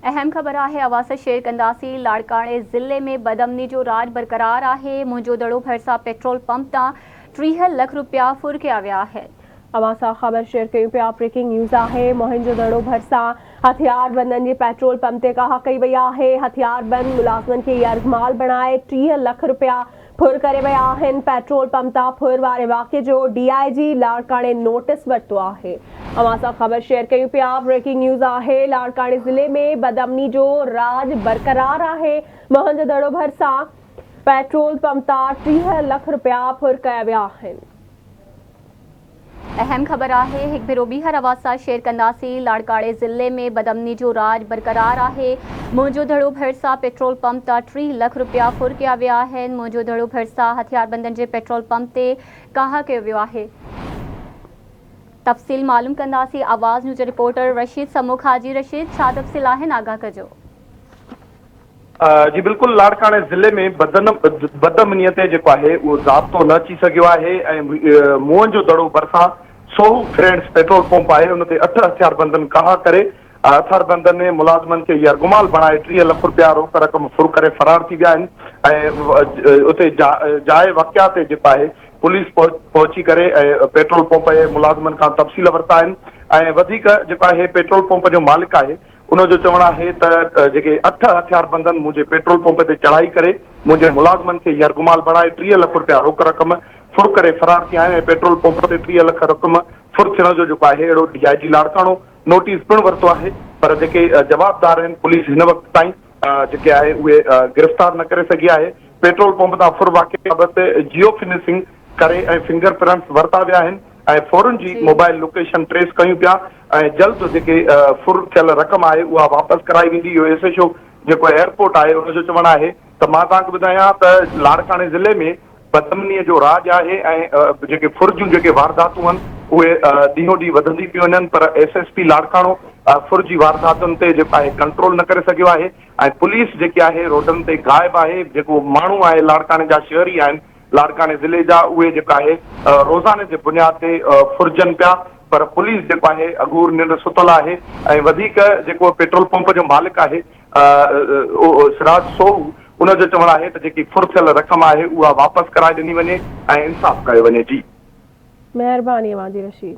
अहम ख़बर है अवासा शेयर कंदासी लाड़काणे ज़िले में बदअमनी जो राज बरकरार है। मुंहिंजो दड़ो भरिसां पेट्रोल पंप तां 30 लाख रुपया फुर कया विया आहिनि। अवासा ख़बर शेयर कयूं पिया। ब्रेकिंग न्यूज़ है। मुंहिंजो दड़ो भरिसां हथियार बंदन जे पेट्रोल पंप ते काह कई वई है। हथियार बंद मुलाज़िमनि खे यरगमाल बणाए 30 लाख रुपया फुर करे विया आहिनि। पेट्रोल पंप तां फुर वारे वाक़े जो DIG लाड़काणे नोटिस वरितो है। अवासा ख़बर शेयर कयूं पिया। ब्रेकिंग न्यूज़ है। लाड़काणे ज़िले में बदअमनी जो राज बरकरार है। मुंहिंजो दड़ो भरिसां पेट्रोल पंप तां 30 लाख रुपया फुर कया विया आहिनि। अहम ख़बर है एक भेरो ॿीहर अवासा शेयर कंदासी लाड़काणे ज़िले में बदअमनी जो राज बरकरार है। मुंहिंजो दड़ो भरिसां पेट्रोल पंप तां 30 लाख रुपया फुर कया विया आहिनि। मुंहिंजो दड़ो भरिसां हथियारबंदनि जे पेट्रोल पंप ते काह कयो वियो आहे। तफ़सील मालूम कंदासी। आवाज़ न्यूज़ रिपोर्टर रशीद समूख हाजी। रशीद, छा तफ़सील आहिनि, आगाह कजो। जी बिल्कुल, लाड़काणे ज़िले में बदअमनीअ ते जेको आहे उहो ज़ाब्तो न अची सघियो आहे ऐं मुंहिंजो दड़ो भरिसां सोहू फ्रेंड्स पेट्रोल पंप आहे, उन ते 8 हथियारबंदनि काह करे हथियारबंदनि ने मुलाज़िमनि खे यरगुमाल बणाए 30 लाख रुपया रोक रक़म फुर करे फरार थी विया आहिनि ऐं उते जाइ वाक़िया ते जेको आहे पुलिस पहुची करे पेट्रोल पंप जे मुलाज़िमनि खां तफ़सील वरिता आहिनि ऐं वधीक जेको आहे पेट्रोल पंप जो मालिक आहे उनजो चवणु आहे त जेके 8 हथियारबंदनि मुंहिंजे पेट्रोल पंप ते चढ़ाई करे मुंहिंजे मुलाज़िमनि खे यरगुमाल बणाए 30 लाख रुपया रोक रक़म फुर करे फरार थी आहिनि ऐं पेट्रोल पंप ते 30 लाख रक़म फुर थियण जो जेको आहे अहिड़ो DIG लाड़काणो नोटिस पिणु वरितो आहे, पर जेके जवाबदार आहिनि पुलिस हिन वक़्त ताईं जेके आहे उहे गिरफ़्तार न करे सघी आहे। पेट्रोल पंप तां फुर वाक़े बाबति जियो फिनिशिंग करे ऐं फिंगर प्रिंट्स वरिता विया आहिनि ऐं फौरन जी मोबाइल लोकेशन ट्रेस कयूं पिया ऐं जल्द जेके फुर थियल रक़म आहे उहा वापसि कराई वेंदी। इहो SHO जेको एयरपोर्ट आहे उनजो चवणु आहे त मां तव्हांखे ॿुधायां त लाड़काणे ज़िले में बदअमनीअ जो राज आहे ऐं जेके फुर जूं जेके वारदातूं आहिनि उहे ॾींहों ॾींहुं वधंदी पियूं वञनि, पर SSP लाड़काणो फुर जी वारदातुनि ते जेको आहे कंट्रोल न करे सघियो आहे ऐं पुलिस जेकी आहे रोडनि ते गाइब आहे। जेको माण्हू आहे लाड़काणे जा शहरी आहिनि लाड़काणे ज़िले जा उहे जेका आहे रोज़ाने जे बुनियाद ते फुरजनि पिया, पर पुलिस जेको आहे अगूर निंड सुतल आहे ऐं वधीक जेको पेट्रोल पंप जो मालिक आहे सिराज सोहू उनजो चवणु आहे त जेकी फुर थियल रक़म आहे उहा वापसि कराए ॾिनी वञे ऐं इंसाफ़ कयो वञे। जी महिरबानी अवांजी रशीद।